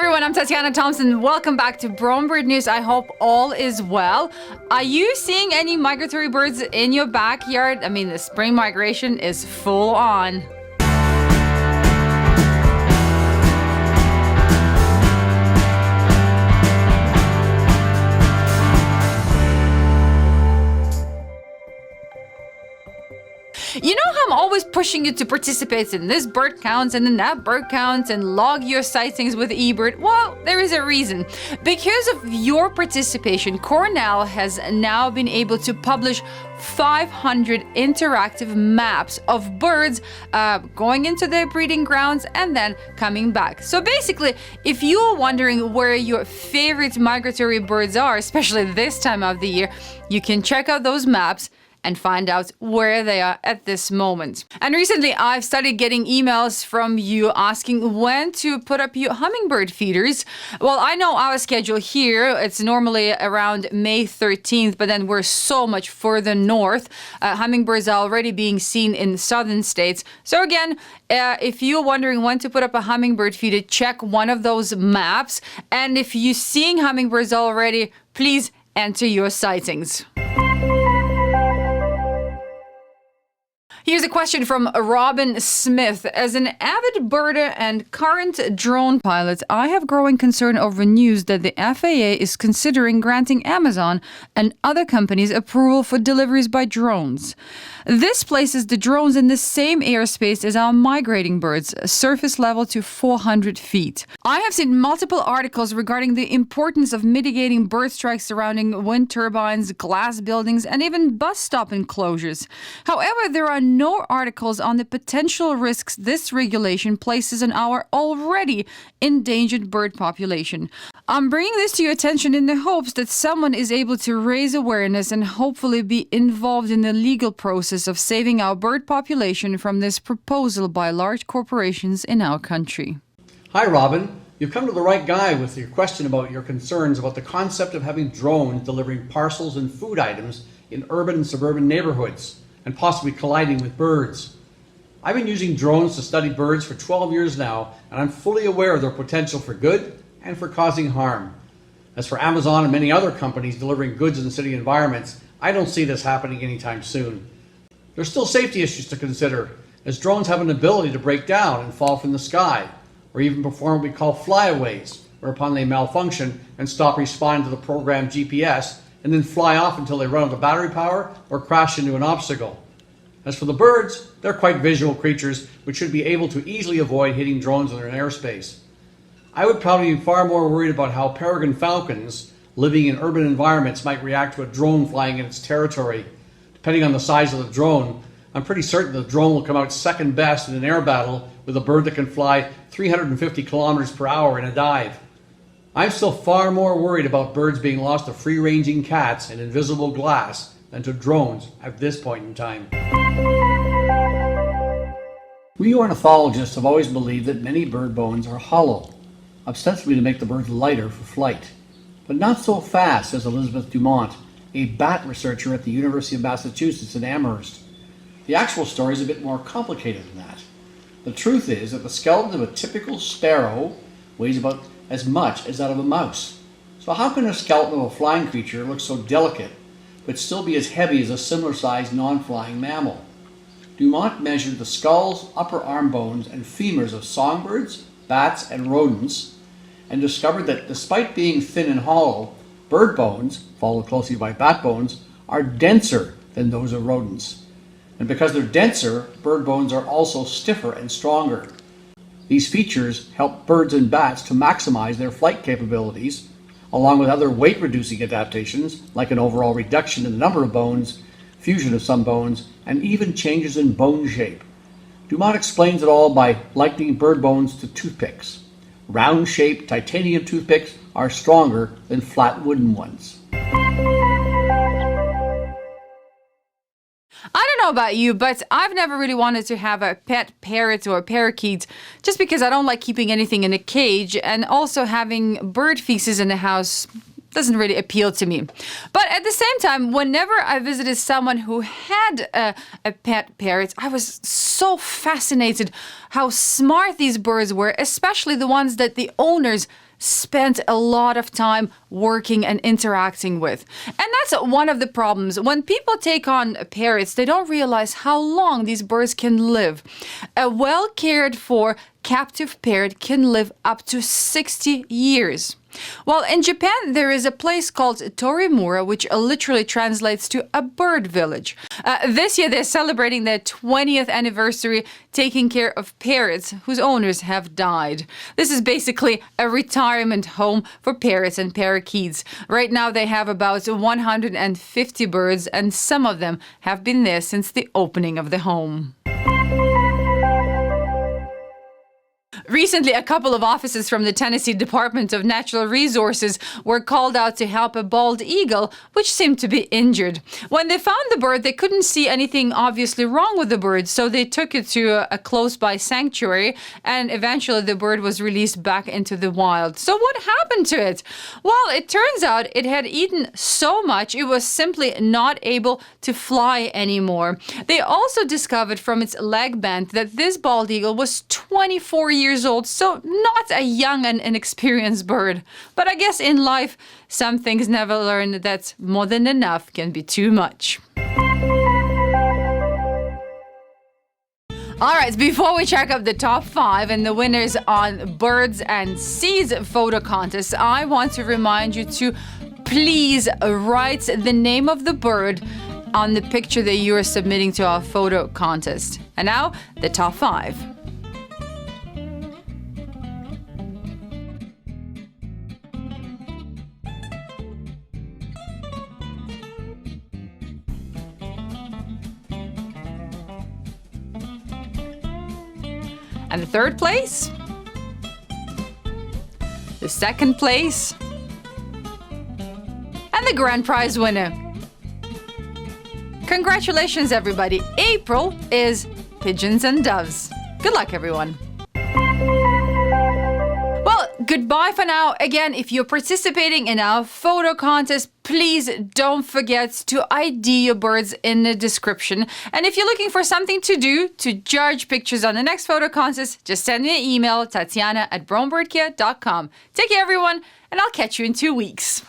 everyone, I'm Tatiana Thompson. Welcome back to Brown Bird News. I hope all is well. Are you seeing any migratory birds in your backyard? I mean, the spring migration is full on. You know how I'm always pushing you to participate in this bird counts and in that bird counts and log your sightings with eBird? Well, there is a reason. Because of your participation, Cornell has now been able to publish 500 interactive maps of birds going into their breeding grounds and then coming back. So basically, if you're wondering where your favorite migratory birds are, especially this time of the year, you can check out those maps and find out where they are at this moment. And recently, I've started getting emails from you asking when to put up your hummingbird feeders. Well, I know our schedule here. It's normally around May 13th, but then we're so much further north. Hummingbirds are already being seen in southern states. So again, if you're wondering when to put up a hummingbird feeder, check one of those maps. And if you're seeing hummingbirds already, please enter your sightings. Here's a question from Robin Smith. As an avid birder and current drone pilot, I have growing concern over news that the FAA is considering granting Amazon and other companies approval for deliveries by drones. This places the drones in the same airspace as our migrating birds, surface level to 400 feet. I have seen multiple articles regarding the importance of mitigating bird strikes surrounding wind turbines, glass buildings, and even bus stop enclosures. However, there are no articles on the potential risks this regulation places on our already endangered bird population. I'm bringing this to your attention in the hopes that someone is able to raise awareness and hopefully be involved in the legal process of saving our bird population from this proposal by large corporations in our country. Hi, Robin. You've come to the right guy with your question about your concerns about the concept of having drones delivering parcels and food items in urban and suburban neighborhoods and possibly colliding with birds. I've been using drones to study birds for 12 years now, and I'm fully aware of their potential for good and for causing harm. As for Amazon and many other companies delivering goods in city environments, I don't see this happening anytime soon. There's still safety issues to consider, as drones have an ability to break down and fall from the sky, or even perform what we call flyaways, whereupon they malfunction and stop responding to the programmed GPS and then fly off until they run out of battery power or crash into an obstacle. As for the birds, they're quite visual creatures which should be able to easily avoid hitting drones in their airspace. I would probably be far more worried about how peregrine falcons living in urban environments might react to a drone flying in its territory. Depending on the size of the drone, I'm pretty certain the drone will come out second best in an air battle with a bird that can fly 350 kilometers per hour in a dive. I'm still far more worried about birds being lost to free-ranging cats and invisible glass than to drones at this point in time. We ornithologists have always believed that many bird bones are hollow, ostensibly to make the birds lighter for flight. But not so fast, says Elizabeth Dumont, a bat researcher at the University of Massachusetts in Amherst. The actual story is a bit more complicated than that. The truth is that the skeleton of a typical sparrow weighs about as much as that of a mouse. So how can a skeleton of a flying creature look so delicate, but still be as heavy as a similar-sized non-flying mammal? Dumont measured the skulls, upper arm bones, and femurs of songbirds, bats, and rodents, and discovered that despite being thin and hollow, bird bones, followed closely by bat bones, are denser than those of rodents. And because they're denser, bird bones are also stiffer and stronger. These features help birds and bats to maximize their flight capabilities, along with other weight-reducing adaptations, like an overall reduction in the number of bones, fusion of some bones, and even changes in bone shape. Dumont explains it all by likening bird bones to toothpicks. Round-shaped titanium toothpicks are stronger than flat wooden ones. I don't know about you, but I've never really wanted to have a pet parrot or parakeet just because I don't like keeping anything in a cage, and also having bird feces in the house doesn't really appeal to me. But at the same time, whenever I visited someone who had a pet parrot, I was so fascinated how smart these birds were, especially the ones that the owners spent a lot of time working and interacting with. And that's one of the problems. When people take on parrots, they don't realize how long these birds can live. A well cared for captive parrot can live up to 60 years. Well, in Japan, there is a place called Torimura, which literally translates to a bird village. This year, they're celebrating their 20th anniversary taking care of parrots whose owners have died. This is basically a retirement home for parrots and parakeets. Right now, they have about 150 birds, and some of them have been there since the opening of the home. Recently, a couple of officers from the Tennessee Department of Natural Resources were called out to help a bald eagle, which seemed to be injured. When they found the bird, they couldn't see anything obviously wrong with the bird, so they took it to a close-by sanctuary, and eventually the bird was released back into the wild. So what happened to it? Well, it turns out it had eaten so much it was simply not able to fly anymore. They also discovered from its leg band that this bald eagle was 24 years old, so not a young and inexperienced bird. But I guess in life, some things never learn that more than enough can be too much. All right, before we check up the top 5 and the winners on Birds and Seas photo contest, I want to remind you to please write the name of the bird on the picture that you are submitting to our photo contest. And now, the top 5. And the third place, the second place, and the grand prize winner. Congratulations, everybody. April is Pigeons and Doves. Good luck, everyone. Well, goodbye for now. Again, if you're participating in our photo contest, please don't forget to ID your birds in the description. And if you're looking for something to do to judge pictures on the next photo contest, just send me an email, Tatiana@brownbirdcare.com. Take care, everyone, and I'll catch you in 2 weeks.